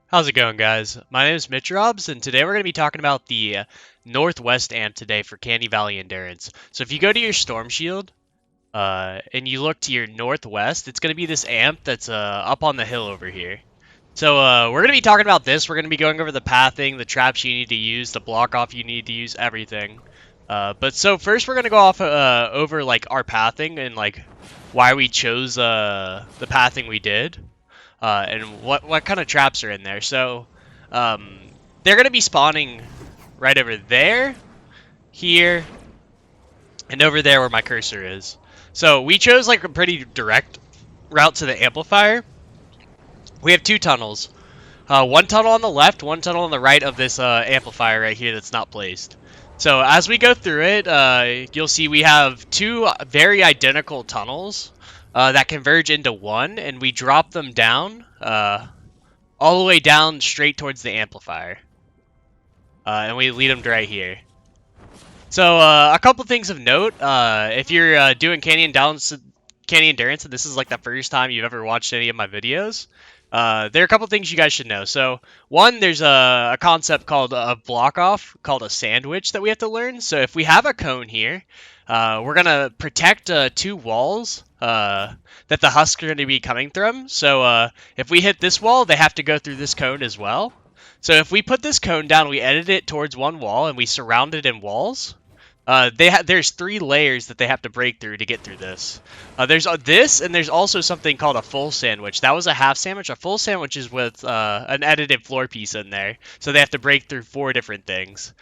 How's it going, guys? My name is Mitch Robs, and today we're going to be talking about the Northwest amp today for Canny Valley Endurance. So if you go to your Storm Shield, and you look to your northwest, it's going to be this amp that's up on the hill over here. So we're going to be talking about this. We're going to be going over the pathing, the traps you need to use, the block off you need to use, everything. But first we're going to go off over like our pathing and like why we chose the pathing we did. And what kind of traps are in there. So they're going to be spawning right over there, here, and over there where my cursor is. So we chose like a pretty direct route to the amplifier. We have two tunnels. One tunnel on the left, one tunnel on the right of this amplifier right here that's not placed. So as we go through it, you'll see we have two very identical tunnels that converge into one, and we drop them down all the way down straight towards the amplifier. And we lead them to right here. So a couple things of note, if you're doing Canny Endurance, and this is like the first time you've ever watched any of my videos, there are a couple things you guys should know. So one, there's a concept called a block off, called a sandwich that we have to learn. So if we have a cone here, we're going to protect two walls that the husks are going to be coming from. So if we hit this wall, they have to go through this cone as well. So if we put this cone down, we edit it towards one wall, and we surround it in walls. There's three layers that they have to break through to get through this. There's this, and there's also something called a full sandwich. That was a half sandwich. A full sandwich is with an edited floor piece in there, so they have to break through four different things.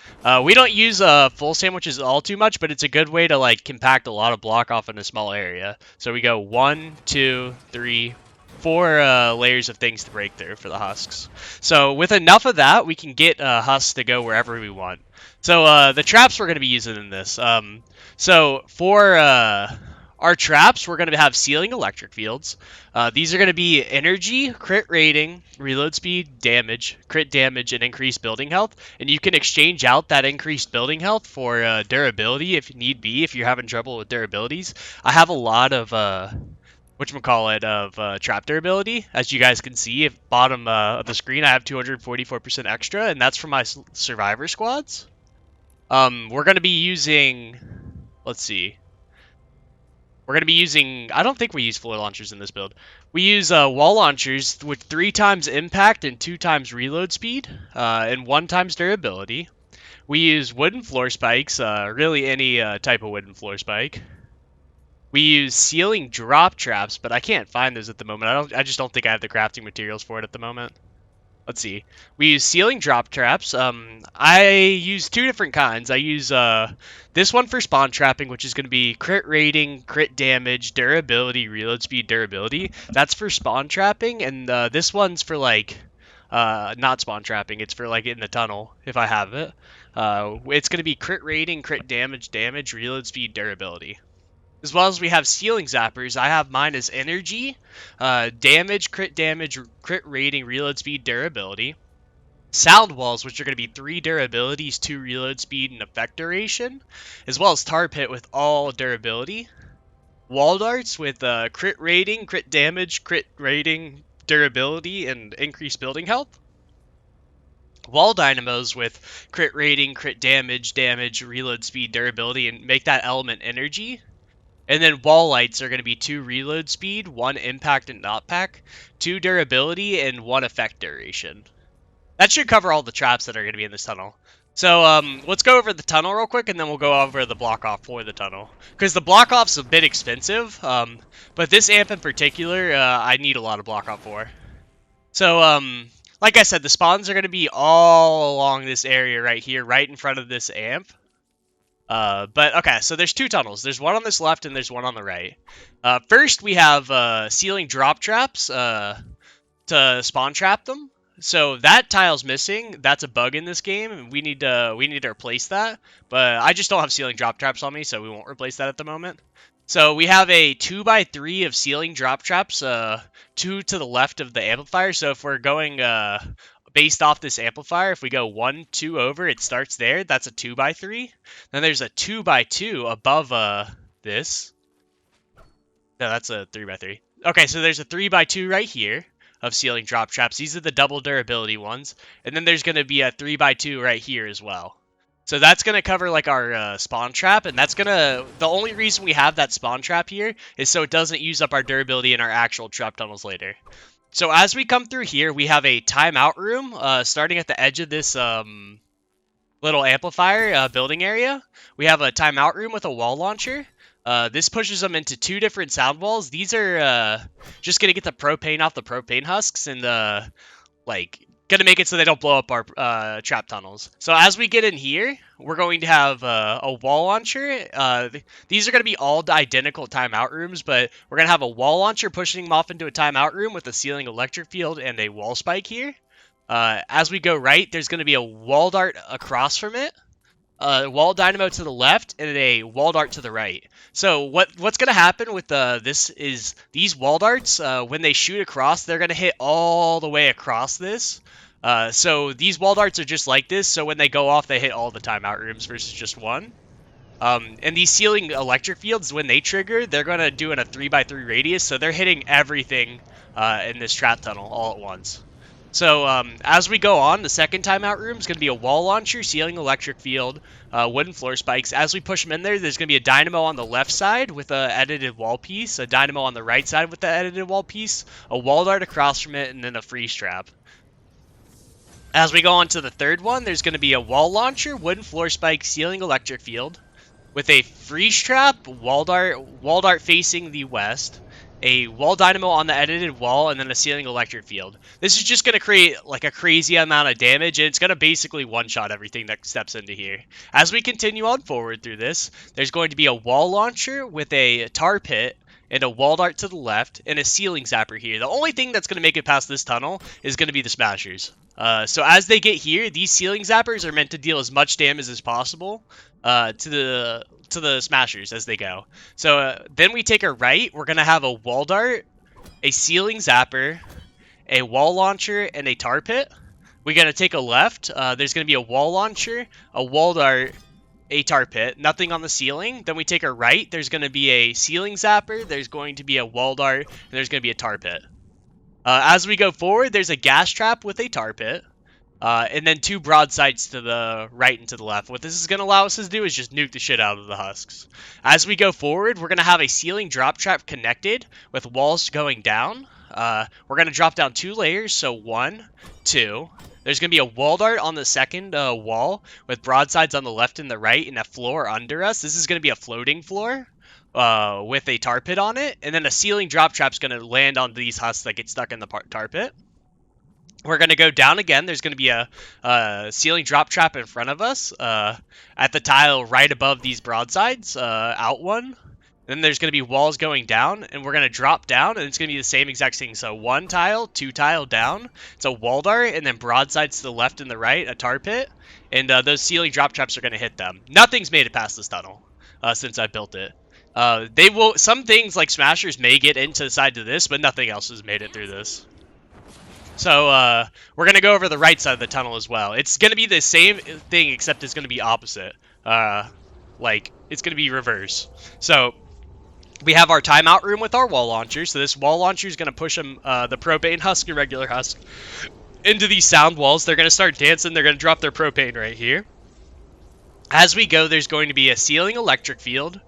We don't use full sandwiches all too much, but it's a good way to like compact a lot of block off in a small area. So we go 1, 2, 3, 4 layers of things to break through for the husks. So with enough of that, we can get husks to go wherever we want. So the traps we're going to be using in this. So for our traps, we're going to have sealing electric fields. These are going to be energy, crit rating, reload speed, damage, crit damage, and increased building health. And you can exchange out that increased building health for durability if need be, if you're having trouble with durabilities. I have a lot of trap durability. As you guys can see at bottom of the screen, I have 244% extra, and that's from my survivor squads. We're going to be using, let's see. We're going to be using, I don't think we use floor launchers in this build. We use wall launchers with 3 times impact and 2 times reload speed, and 1 times durability. We use wooden floor spikes, really any type of wooden floor spike. We use ceiling drop traps, but I can't find those at the moment. I just don't think I have the crafting materials for it at the moment. Let's see. We use ceiling drop traps. I use 2 different kinds. I use this one for spawn trapping, which is going to be crit rating, crit damage, durability, reload speed, durability. That's for spawn trapping, and this one's for like not spawn trapping. It's for like in the tunnel if I have it. It's going to be crit rating, crit damage, reload speed, durability. As well as we have ceiling zappers. I have mine as energy, damage, crit rating, reload speed, durability. Sound walls, which are going to be 3 durabilities, 2 reload speed, and effect duration. As well as tar pit with all durability. Wall darts with crit rating, crit damage, crit rating, durability, and increased building health. Wall dynamos with crit rating, crit damage, reload speed, durability, and make that element energy. And then wall lights are going to be 2 reload speed, 1 impact and knockback, 2 durability, and 1 effect duration. That should cover all the traps that are going to be in this tunnel. So let's go over the tunnel real quick, and then we'll go over the block off for the tunnel. Because the block off's a bit expensive, but this amp in particular, I need a lot of block off for. So like I said, the spawns are going to be all along this area right here, right in front of this amp. But okay, so there's 2 tunnels. There's one on this left and there's one on the right. First, we have ceiling drop traps to spawn trap them. So that tile's missing. That's a bug in this game, and we need to replace that. But I just don't have ceiling drop traps on me, so we won't replace that at the moment. So we have a 2x3 of ceiling drop traps, 2 to the left of the amplifier. So if we're going based off this amplifier, if we go 1, 2 over, it starts there. That's a 2x3. Then there's a 2x2 above this. No, that's a 3x3. Okay, so there's a 3x2 right here. of ceiling drop traps. These are the double durability ones. And then there's going to be a 3x2 right here as well. So that's going to cover like our spawn trap, and that's going to, the only reason we have that spawn trap here is so it doesn't use up our durability in our actual trap tunnels later. So as we come through here, we have a timeout room starting at the edge of this little amplifier building area. We have a timeout room with a wall launcher. This pushes them into two different sound walls. These are just going to get the propane off the propane husks and like gonna make it so they don't blow up our trap tunnels. So as we get in here, we're going to have a wall launcher. These are going to be all identical timeout rooms, but we're going to have a wall launcher pushing them off into a timeout room with a ceiling electric field and a wall spike here. As we go right, there's going to be a wall dart across from it, a wall dynamo to the left, and a wall dart to the right. So what's going to happen with this is these wall darts, when they shoot across, they're going to hit all the way across this. So these wall darts are just like this, so when they go off, they hit all the timeout rooms versus just one. And these ceiling electric fields, when they trigger, they're going to do in a 3x3 radius, so they're hitting everything in this trap tunnel all at once. So as we go on, the second timeout room is going to be a wall launcher, ceiling electric field, wooden floor spikes. As we push them in there, there's going to be a dynamo on the left side with an edited wall piece, a dynamo on the right side with the edited wall piece, a wall dart across from it, and then a freeze trap. As we go on to the third one, there's going to be a wall launcher, wooden floor spike, ceiling electric field, with a freeze trap, wall dart facing the west, a wall dynamo on the edited wall, and then a ceiling electric field. This is just going to create like a crazy amount of damage, and it's going to basically one-shot everything that steps into here. As we continue on forward through this, there's going to be a wall launcher with a tar pit, and a wall dart to the left, and a ceiling zapper here. The only thing that's going to make it past this tunnel is going to be the smashers. So as they get here, these ceiling zappers are meant to deal as much damage as possible to the smashers as they go. So then we take a right. We're going to have a wall dart, a ceiling zapper, a wall launcher, and a tar pit. We're going to take a left. There's going to be a wall launcher, a wall dart, a tar pit, nothing on the ceiling. Then we take a right. There's going to be a ceiling zapper. There's going to be a wall dart, and there's going to be a tar pit. As we go forward, there's a gas trap with a tar pit, and then two broadsides to the right and to the left. What this is going to allow us to do is just nuke the shit out of the husks. As we go forward, we're going to have a ceiling drop trap connected with walls going down. We're going to drop down 2 layers, so 1, 2. There's going to be a wall dart on the second wall with broadsides on the left and the right and a floor under us. This is going to be a floating floor with a tar pit on it. And then a ceiling drop trap is going to land on these husks that get stuck in the tar pit. We're going to go down again. There's going to be a ceiling drop trap in front of us at the tile right above these broadsides, out one. Then there's going to be walls going down, and we're going to drop down, and it's going to be the same exact thing. So 1 tile, 2 tile down. It's a wall dart, and then broadsides to the left and the right, a tar pit. And those ceiling drop traps are going to hit them. Nothing's made it past this tunnel since I built it. They will. Some things like smashers may get into the side to this, but nothing else has made it through this. So we're going to go over the right side of the tunnel as well. It's going to be the same thing, except it's going to be opposite. Like, it's going to be reverse. So we have our timeout room with our wall launcher. So this wall launcher is going to push them, the propane husk and regular husk, into these sound walls. They're going to start dancing. They're going to drop their propane right here. As we go, there's going to be a ceiling electric field,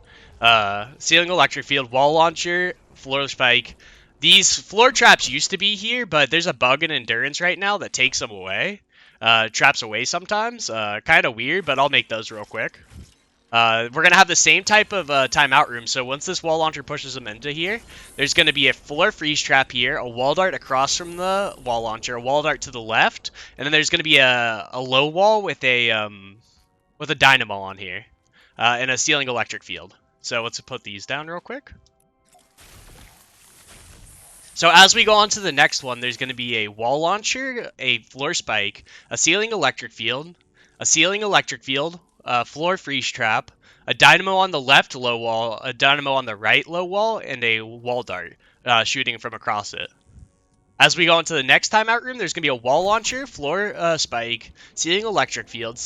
wall launcher, floor spike. These floor traps used to be here, but there's a bug in Endurance right now that takes them away. Traps away sometimes. Kind of weird, but I'll make those real quick. We're going to have the same type of timeout room. So once this wall launcher pushes them into here, there's going to be a floor freeze trap here, a wall dart across from the wall launcher, a wall dart to the left, and then there's going to be a low wall with a dynamo on here, and a ceiling electric field. So let's put these down real quick. So as we go on to the next one, there's going to be a wall launcher, a floor spike, a ceiling electric field, floor freeze trap, a dynamo on the left low wall, a dynamo on the right low wall, and a wall dart shooting from across it. As we go into the next timeout room, there's going to be a wall launcher, floor spike, ceiling electric field,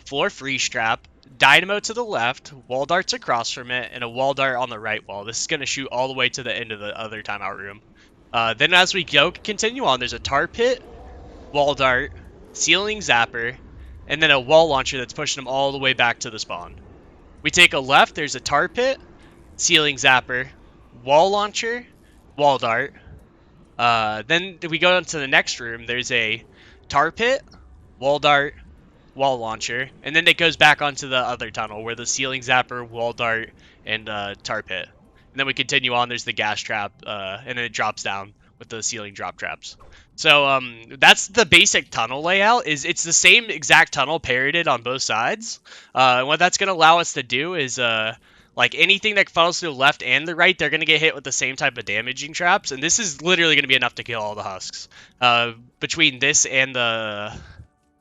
floor freeze trap, dynamo to the left, wall darts across from it, and a wall dart on the right wall. This is going to shoot all the way to the end of the other timeout room. Then as we continue on, there's a tar pit, wall dart, ceiling zapper, and then a wall launcher that's pushing them all the way back to the spawn. We take a left, there's a tar pit, ceiling zapper, wall launcher, wall dart. Then we go into the next room, there's a tar pit, wall dart, wall launcher, and then it goes back onto the other tunnel where the ceiling zapper, wall dart, and tar pit. And then we continue on, there's the gas trap, and then it drops down with the ceiling drop traps. So that's the basic tunnel layout. It's the same exact tunnel parroted on both sides. And what that's going to allow us to do is like anything that funnels to the left and the right, they're going to get hit with the same type of damaging traps. And this is literally going to be enough to kill all the husks between this and the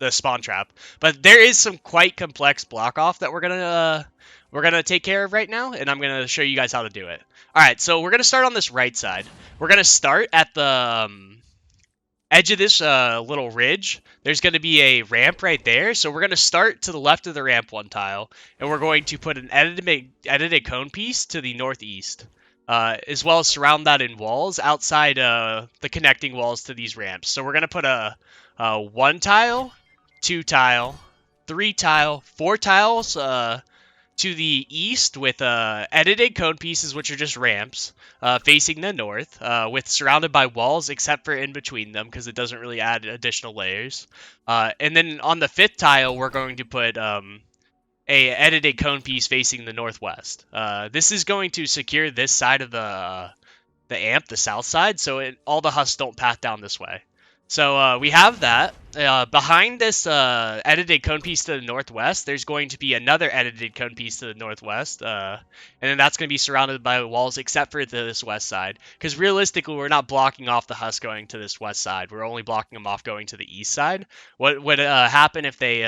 spawn trap. But there is some quite complex block off that we're gonna take care of right now, and I'm gonna show you guys how to do it. All right, so we're gonna start on this right side. We're gonna start at the edge of this little ridge. There's gonna be a ramp right there, so we're gonna start to the left of the ramp one tile, and we're going to put an edited cone piece to the northeast. As well as surround that in walls outside the connecting walls to these ramps. So we're gonna put a 1 tile, 2 tile, 3 tile, 4 tiles to the east with edited cone pieces, which are just ramps facing the north, with surrounded by walls except for in between them because it doesn't really add additional layers. And then on the 5th tile, we're going to put a edited cone piece facing the northwest. This is going to secure this side of the amp, the south side, so all the husks don't path down this way. So we have that. Behind this edited cone piece to the northwest, there's going to be another edited cone piece to the northwest. And then that's going to be surrounded by walls except for this west side. Because realistically, we're not blocking off the husk going to this west side. We're only blocking them off going to the east side. What would happen if they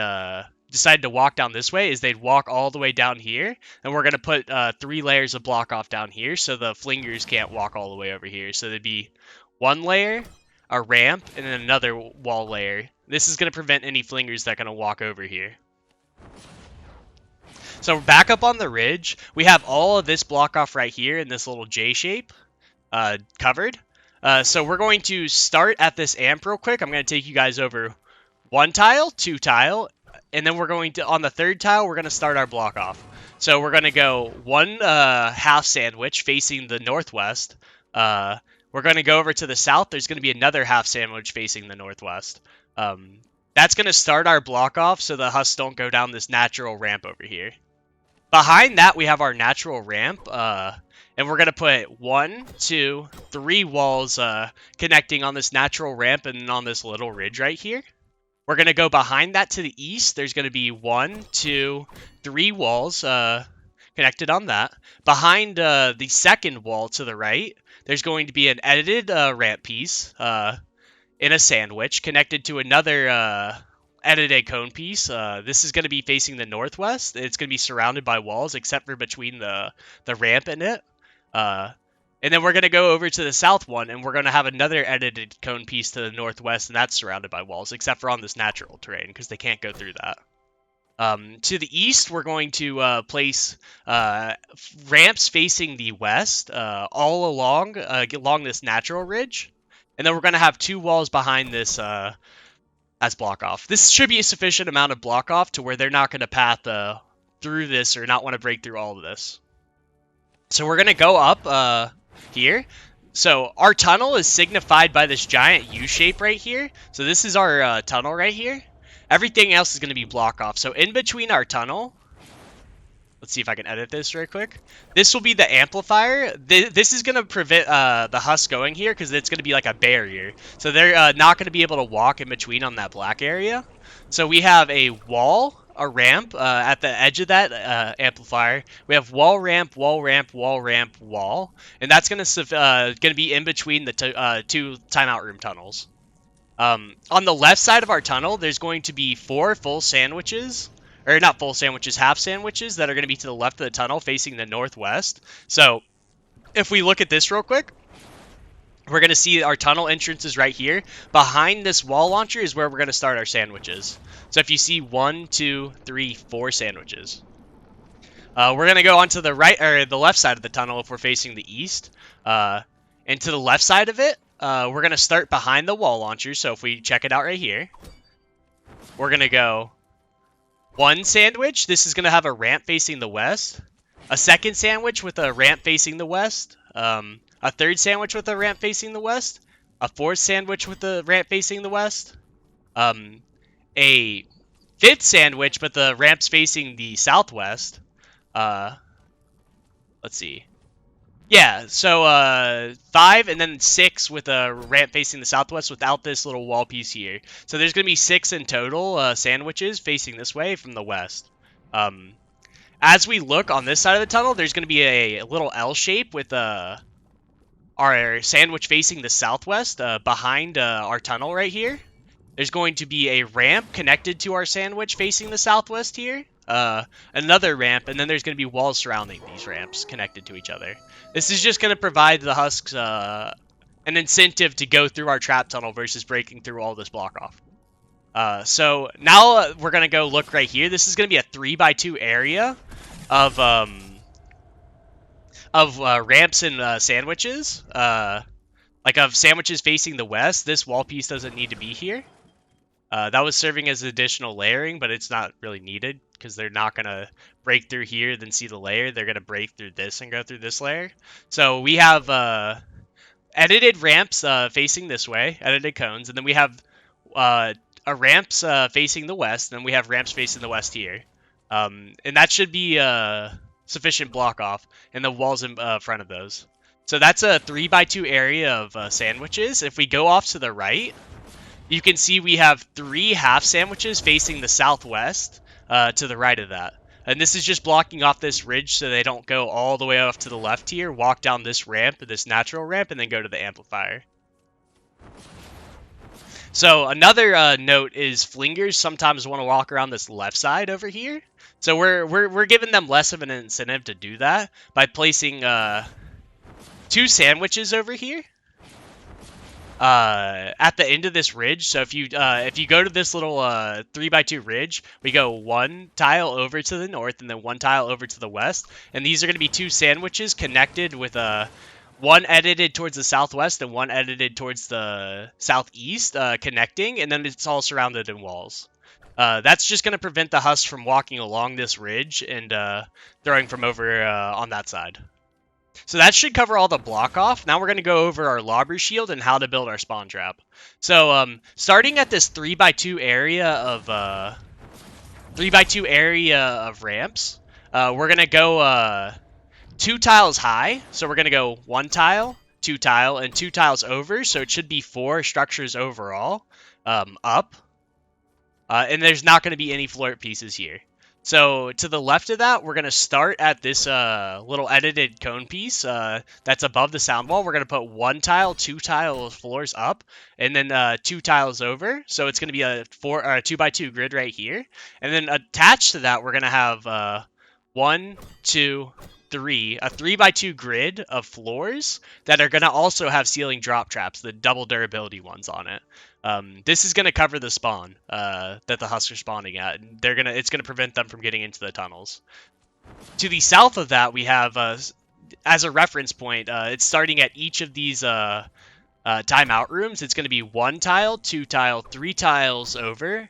decided to walk down this way is they'd walk all the way down here. And we're going to put 3 layers of block off down here so the flingers can't walk all the way over here. So there'd be 1 layer, a ramp, and then another wall layer. This is going to prevent any flingers that are going to walk over here. So back up on the ridge, we have all of this block off right here in this little J shape covered. So we're going to start at this amp real quick. I'm going to take you guys over 1 tile, 2 tile, and then we're going to, on the 3rd tile, we're going to start our block off. So we're going to go 1 half sandwich facing the northwest. We're going to go over to the south. There's going to be another half sandwich facing the northwest. That's going to start our block off so the husks don't go down this natural ramp over here. Behind that, we have our natural ramp. And we're going to put 1, 2, 3 walls connecting on this natural ramp and on this little ridge right here. We're going to go behind that to the east. There's going to be 1, 2, 3 walls connected on that. Behind the second wall to the right, there's going to be an edited ramp piece in a sandwich connected to another edited cone piece. This is going to be facing the northwest. It's going to be surrounded by walls except for between the ramp and it. And then we're going to go over to the south one, and we're going to have another edited cone piece to the northwest, and that's surrounded by walls except for on this natural terrain because they can't go through that. To the east, we're going to place ramps facing the west all along this natural ridge. And then we're going to have 2 walls behind this as block off. This should be a sufficient amount of block off to where they're not going to path through this or not want to break through all of this. So we're going to go up here. So our tunnel is signified by this giant U shape right here. So this is our tunnel right here. Everything else is going to be block off. So in between our tunnel, let's see if I can edit this real quick. This will be the amplifier. This is going to prevent the husk going here because it's going to be like a barrier. So they're not going to be able to walk in between on that black area. So we have a wall, a ramp at the edge of that amplifier. We have wall, ramp, wall, ramp, wall, ramp, wall. And that's going to be in between the 2 timeout room tunnels. On the left side of our tunnel, there's going to be 4 full sandwiches, or not full sandwiches, half sandwiches that are going to be to the left of the tunnel facing the northwest. So if we look at this real quick, we're going to see our tunnel entrance is right here. Behind this wall launcher is where we're going to start our sandwiches. So if you see 1, 2, 3, 4 sandwiches. We're going to go onto the right or the left side of the tunnel if we're facing the east. And to the left side of it, we're going to start behind the wall launcher. So if we check it out right here, we're going to go one sandwich. This is going to have a ramp facing the west. A second sandwich with a ramp facing the west. A third sandwich with a ramp facing the west. A fourth sandwich with a ramp facing the west. A fifth sandwich, but the ramp's facing the southwest. Let's see. Yeah, so 5 and then 6 with a ramp facing the southwest without this little wall piece here. So there's going to be 6 in total sandwiches facing this way from the west. As we look on this side of the tunnel, there's going to be a little L shape with our sandwich facing the southwest behind our tunnel right here. There's going to be a ramp connected to our sandwich facing the southwest here. Another ramp, and then there's going to be walls surrounding these ramps connected to each other. This is just going to provide the husks an incentive to go through our trap tunnel versus breaking through all this block off. So now we're going to go look right here. This is going to be a 3x2 area of ramps and sandwiches. Like of sandwiches facing the west. This wall piece doesn't need to be here. That was serving as additional layering, but it's not really needed because they're not going to break through here then see the layer. They're going to break through this and go through this layer. So we have edited ramps facing this way, edited cones, and then we have ramps facing the west, and then we have ramps facing the west here. And that should be sufficient block off, and the walls in front of those. So that's a 3x2 area of sandwiches. If we go off to the right, you can see we have 3 half sandwiches facing the southwest to the right of that. And this is just blocking off this ridge so they don't go all the way off to the left here, walk down this ramp, this natural ramp, and then go to the amplifier. So another note is flingers sometimes want to walk around this left side over here. So we're giving them less of an incentive to do that by placing 2 sandwiches over here. At the end of this ridge. So if you go to this little 3x2 ridge, we go 1 tile over to the north and then 1 tile over to the west, and these are going to be 2 sandwiches connected with one edited towards the southwest and one edited towards the southeast, connecting, and then it's all surrounded in walls. That's just going to prevent the husks from walking along this ridge and throwing from over on that side. So that should cover all the block off. Now we're going to go over our lobber shield and how to build our spawn trap. So starting at this 3x2 area of ramps, we're going to go 2 tiles high. So we're going to go 1 tile, 2 tile, and 2 tiles over. So it should be 4 structures overall up. And there's not going to be any floor pieces here. So to the left of that, we're going to start at this little edited cone piece that's above the sound wall. We're going to put 1 tile, 2 tile floors up, and then 2 tiles over. So it's going to be a 2x2 grid right here. And then attached to that, we're going to have 1, 2, 3, a 3x2 grid of floors that are going to also have ceiling drop traps, the double durability ones on it. This is going to cover the spawn that the husks are spawning at. It's going to prevent them from getting into the tunnels. To the south of that, we have, as a reference point, it's starting at each of these timeout rooms. It's going to be 1 tile, 2 tile, 3 tiles over,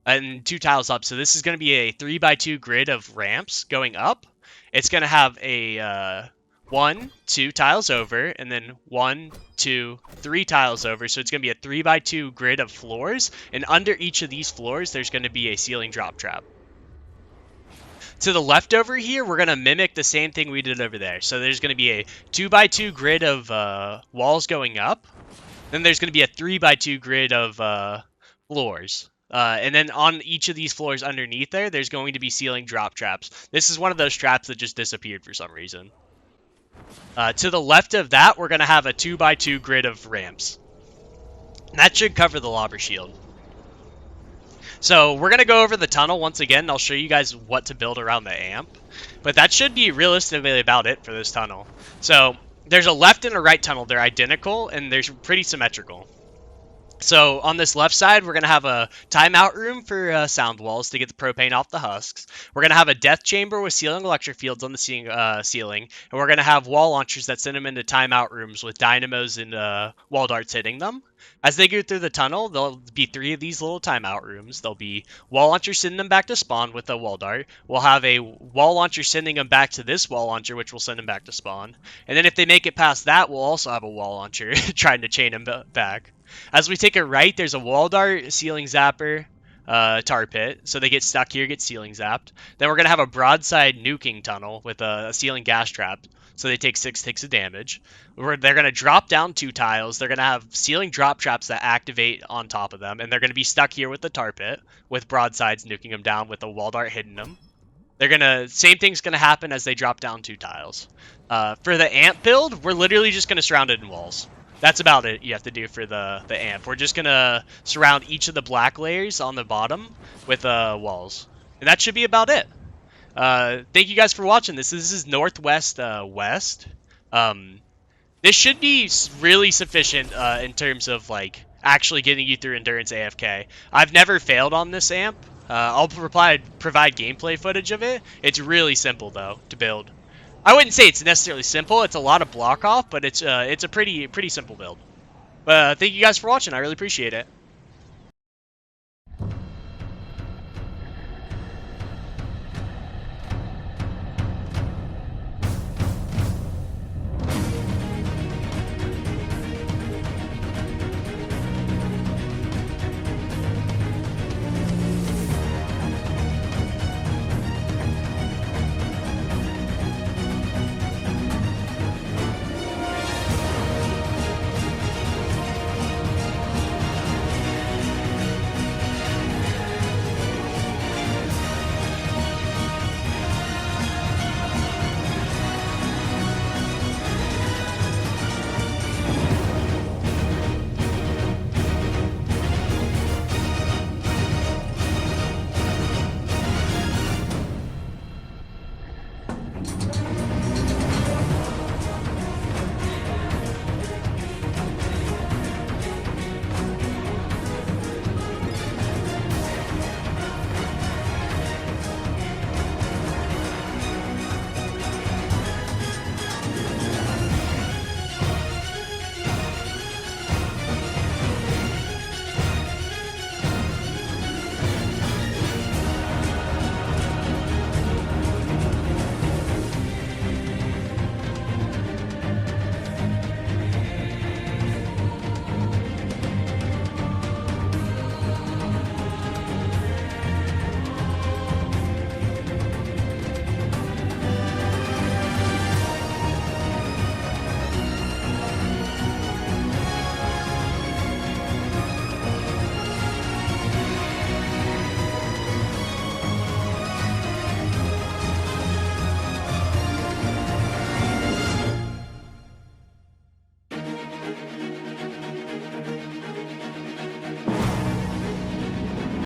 and 2 tiles up. So this is going to be a 3x2 grid of ramps going up. It's going to have a 1, 2 tiles over, and then 1, 2, 3 tiles over. So it's going to be a 3x2 grid of floors, and under each of these floors, there's going to be a ceiling drop trap. To the left over here, we're going to mimic the same thing we did over there. So there's going to be a 2x2 grid of walls going up. Then there's going to be a 3x2 grid of floors. And then on each of these floors underneath there's going to be ceiling drop traps. This is one of those traps that just disappeared for some reason. To the left of that, we're going to have a 2x2 grid of ramps. And that should cover the lobber shield. So we're going to go over the tunnel once again, and I'll show you guys what to build around the amp. But that should be realistically about it for this tunnel. So there's a left and a right tunnel. They're identical, and they're pretty symmetrical. So on this left side, we're going to have a timeout room for sound walls to get the propane off the husks. We're going to have a death chamber with sealing electric fields on the ceiling. And we're going to have wall launchers that send them into timeout rooms with dynamos and wall darts hitting them. As they go through the tunnel, there'll be 3 of these little timeout rooms. There'll be wall launchers sending them back to spawn with a wall dart. We'll have a wall launcher sending them back to this wall launcher, which will send them back to spawn. And then if they make it past that, we'll also have a wall launcher trying to chain them back. As we take a right, there's a wall dart, ceiling zapper, tar pit. So they get stuck here, get ceiling zapped. Then we're going to have a broadside nuking tunnel with a ceiling gas trap. So they take 6 ticks of damage. They're going to drop down 2 tiles. They're going to have ceiling drop traps that activate on top of them. And they're going to be stuck here with the tar pit, with broadsides nuking them down with a wall dart hitting them. Same thing's going to happen as they drop down 2 tiles. For the amp build, we're literally just going to surround it in walls. That's about it you have to do for the amp. We're just going to surround each of the black layers on the bottom with walls. And that should be about it. Thank you guys for watching this. This is Northwest West. This should be really sufficient in terms of like actually getting you through Endurance AFK. I've never failed on this amp. I'll provide gameplay footage of it. It's really simple though to build. I wouldn't say it's necessarily simple. It's a lot of block off, but it's a pretty simple build. Thank you guys for watching. I really appreciate it.